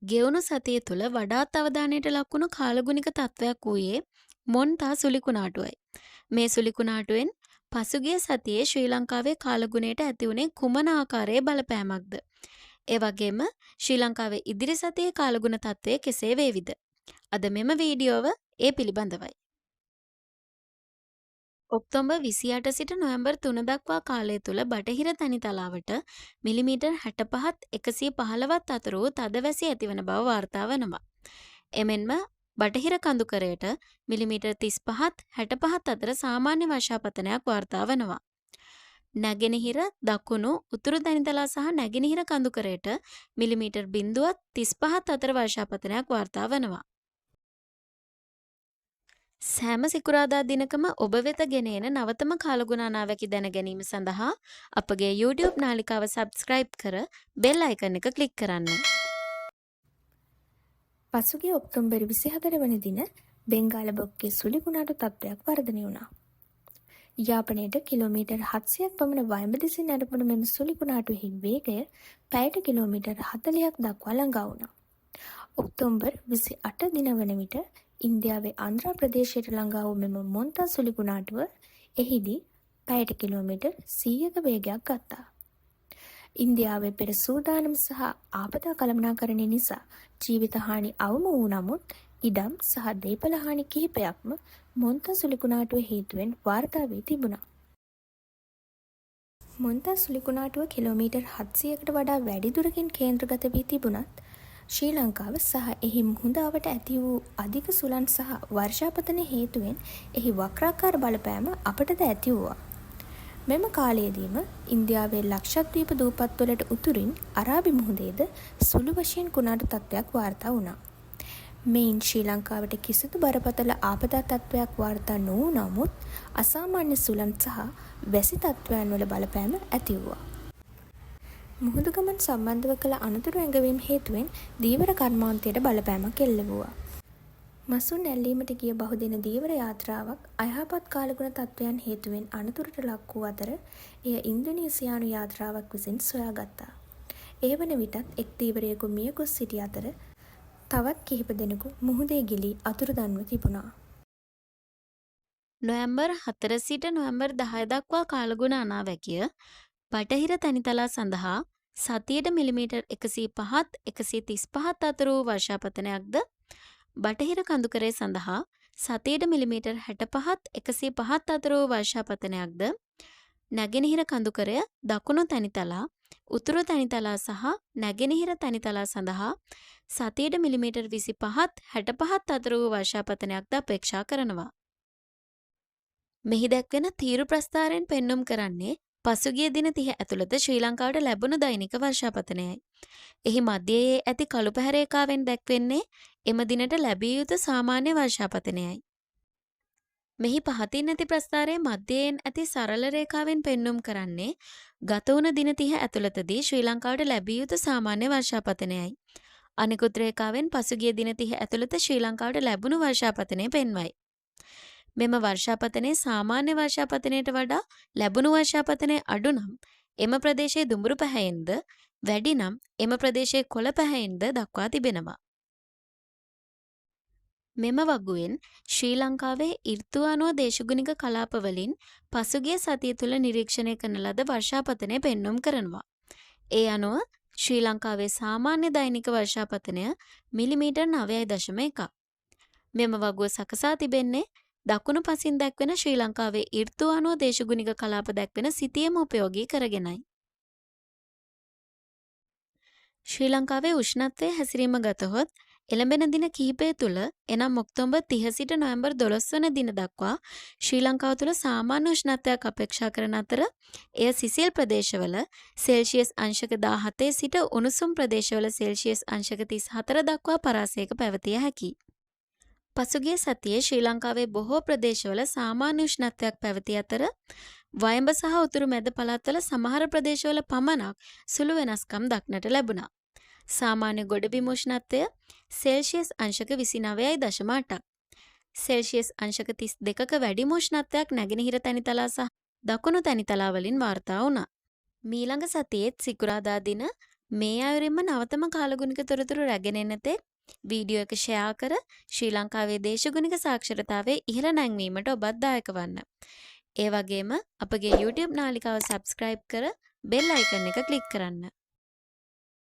ගෙවුණු සතිය තුළ වඩාත් අවධානයට ලක්වුණු කාලගුණික තත්ත්වයක් වූයේ මොන්තා සුලිකුණාටුවයි. මේ සුලිකුණාටුවෙන් පසුගිය සතියේ ශ්‍රී ලංකාවේ කාලගුණයට ඇතිවුණේ කුමන ආකාරයේ බලපෑමක්ද? ඒ වගේම ශ්‍රී ලංකාවේ ඉදිරි සතියේ කාලගුණ තත්ත්වය කෙසේ වේවිද? අද මෙම වීඩියෝව ඒ පිළිබඳවයි. ඔක්තෝබර් 28 සිට නොවැම්බර් 3 දක්වා කාලය තුල බටහිර තනිතලාවට මිලිමීටර් 65ත් 115ත් අතර වූ තදවැසි ඇතිවන බව වාර්තා වනවා. එමෙන්ම බටහිර කඳුකරයට මිලිමීටර් 35ත් 65ත් අතර සාමාන්‍ය වර්ෂාපතනයක් වාර්තා වනවා. නැගෙනහිර දකුණු උතුරු තනිතලා සහ නැගෙනහිර කඳුකරයට මිලිමීටර් 0.35ත් අතර වර්ෂාපතනයක් වාර්තා වනවා. සෑම සිකුරාදා දිනකම ඔබ වෙත ගෙන එන නවතම කාලගුණ අනාවැකි දැන ගැනීම සඳහා අපගේ YouTube නාලිකාව සබ්ස්ක්‍රයිබ් කර බෙල් අයිකන් එක ක්ලික් කරන්න. පසුගිය ඔක්තෝබර් 24 වන දින බෙන්ගාල බොක්කේ සුලිකුණාටු තත්ත්වයක් වර්ධනය වුණා. යාපනයට කිලෝමීටර් 700ක් පමණ වයඹ දෙසින් අරපුණු මෙම සුලිකුණාටුවෙහි වේගය පැයට කිලෝමීටර් 40ක් දක්වා ළඟා වුණා. ඔක්තෝබර් 28 දින වන විට ඉන්දියාවේ ආන්ධ්‍ර ප්‍රදේශයට ළඟා වූ මෙම මොන්තා සුලිකුණාටුව එහිදී පැයට කිලෝමීටර් 100ක වේගයක් ගත්තා. ඉන්දියාවේ පෙර සූදානම් සහ ආපදා කළමනාකරණය නිසා ජීවිත හානි අවම වූ නමුත් ඉඩම් සහ දේපල හානි කිහිපයක්ම මොන්තා සුලිකුණාටුව හේතුවෙන් වාර්තා වී තිබුණා. මොන්තා සුලිකුණාටුව කිලෝමීටර් 700කට වඩා වැඩි දුරකින් කේන්ද්‍රගත වී තිබුණත් ශ්‍රී ලංකාව සහ එහි මුහුදාවට ඇති වූ අධික සුළං සහ වර්ෂාපතන හේතුවෙන් එහි වක්‍රාකාර බලපෑම අපටද ඇති වූවා. මෙම කාලයේදීම ඉන්දියාවේ ලක්ෂද්වීප දූපත්වලට උතුරින් අරාබි මුහුදේද සුළු වශයෙන් කුණාටු තත්ත්වයක් වාර්තා වුණා. මෙයින් ශ්‍රී ලංකාවට කිසිදු බරපතල ආපදා තත්ත්වයක් වාර්තා නොවූ නමුත් අසාමාන්‍ය සුළං සහ වැසි තත්ත්වයන් වල බලපෑම ඇති වුණා. මුහුදු ගමන් සම්බන්ධව කළ අනතුරු ඇඟවීම් හේතුවෙන් ධීවර කර්මාන්තයට බලපෑමක් එල්ල වුණා. මසුන් ඇල්ලීමට ගිය බහුදින ධීවර යාත්‍රාවක් අයහපත් කාලගුණ තත්ත්වයන් හේතුවෙන් අනතුරට ලක් වූ අතර එය ඉන්දුනීසියානු යාත්‍රාවක් විසින් සොයාගත්තා. ඒ වන විටත් එක් ධීවරයෙකු මිය ගොස් සිටි අතර තවත් කිහිප දෙනෙකු මුහුදේ ගිලී අතුරුදන්ව තිබුණා. නොවැම්බර් 4 සිට නොවැම්බර් 10 දක්වා කාලගුණ අනාවැකිය බටහිර තනිතලා සඳහා සතියට මිලිමීටර් 105ත් 135ත් අතර වූ වර්ෂාපතනයක්ද බටහිර කඳුකරය සඳහා සතියට මිලිමීටර් 65ත් 105ත් අතර වූ වර්ෂාපතනයක්ද නැගෙනහිර කඳුකරය දකුණු තනිතලා උතුරු තනිතලා සහ නැගෙනහිර තනිතලා සඳහා සතියට මිලිමීටර් 25ත් 65ත් අතර වූ වර්ෂාපතනයක්ද අපේක්ෂා කරනවා. මෙහි දැක්වෙන තීරු ප්‍රස්ථාරයෙන් පෙන්눔 කරන්නේ පසුගිය දින 30 ඇතුළත ශ්‍රී ලංකාවට ලැබුණු දෛනික වර්ෂාපතනයයි. එහි මධ්‍යයේ ඇති කළු පැහැ රේඛාවෙන් දැක්වෙන්නේ එම දිනට ලැබිය යුතු සාමාන්‍ය වර්ෂාපතනයයි. මෙහි පහතින් ඇති ප්‍රස්ථාරයේ මධ්‍යයෙන් ඇති සරල රේඛාවෙන් පෙන්눔 කරන්නේ ගත වුණ දින 30 ඇතුළතදී ශ්‍රී ලංකාවට ලැබිය යුතු සාමාන්‍ය වර්ෂාපතනයයි. අනිකුත් රේඛාවෙන් පසුගිය දින 30 ඇතුළත ශ්‍රී ලංකාවට ලැබුණු වර්ෂාපතනය පෙන්වයි. මෙම වර්ෂාපතනයේ සාමාන්‍ය වර්ෂාපතනයට වඩා ලැබුණු වර්ෂාපතනය අඩු නම් එම ප්‍රදේශයේ දුඹුරු පැහැයෙන්ද වැඩි නම් එම ප්‍රදේශයේ කොළ පැහැයෙන්ද දක්වා තිබෙනවා. මෙම වගුවෙන් ශ්‍රී ලංකාවේ ඍතු අනුව දේශගුණික කලාපවලින් පසුගිය සතිය තුළ නිරීක්ෂණය කරන ලද වර්ෂාපතනය පෙන්눔 කරනවා. ඒ අනුව ශ්‍රී ලංකාවේ සාමාන්‍ය දෛනික වර්ෂාපතනය මිලිමීටර් 9.1. මෙම වගුව සකසා තිබෙන්නේ දකුණු පසින් දැක්වෙන ශ්‍රී ලංකාවේ ඍතු අනුව දේශගුණික කලාප දැක්වෙන සිතියම උපයෝගී කරගෙනයි. ශ්‍රී ලංකාවේ උෂ්ණත්වයේ හැසිරීම ගතහොත් එළඹෙන දින කිහිපය තුළ එනම් ඔක්තෝබර් 30 සිට නොවැම්බර් 12 වන දින දක්වා ශ්‍රී ලංකාව තුළ සාමාන්‍ය උෂ්ණත්වයක් අපේක්ෂා කරන අතර එය සිසිල් ප්‍රදේශවල සෙල්සියස් අංශක 17 සිට උණුසුම් ප්‍රදේශවල සෙල්සියස් අංශක 34 දක්වා පරාසයක පැවතිය හැකියි. පසුගිය සතියේ ශ්‍රී ලංකාවේ බොහෝ ප්‍රදේශවල සාමාන්‍ය උෂ්ණත්වයක් පැවති අතර වයඹ සහ උතුරු මැද පළාත්වල සමහර ප්‍රදේශවල පමණක් සුළු වෙනස්කම් දක්නට ලැබුණා. සාමාන්‍ය ගොඩබිම් උෂ්ණත්වය සෙල්සියස් අංශක 29.8ක්. සෙල්සියස් අංශක 32ක වැඩිම උෂ්ණත්වයක් නැගෙනහිර තනිතලා සහ දකුණු තනිතලා වලින් වාර්තා වුණා. මීළඟ සතියේත් සිකුරාදා දින මේ අයුරින්ම නවතම කාලගුණික තොරතුරු රැගෙන එන තෙක් වීඩියෝ එක ෂෙයා කර ශ්‍රී ලංකාවේ දේශගුණික සාක්ෂරතාවයේ ඉහළ නැංවීමට ඔබත් දායක වන්න. ඒ වගේම අපගේ YouTube නාලිකාව සබ්ස්ක්‍රයිබ් කර බෙල් අයිකන් එක ක්ලික් කරන්න.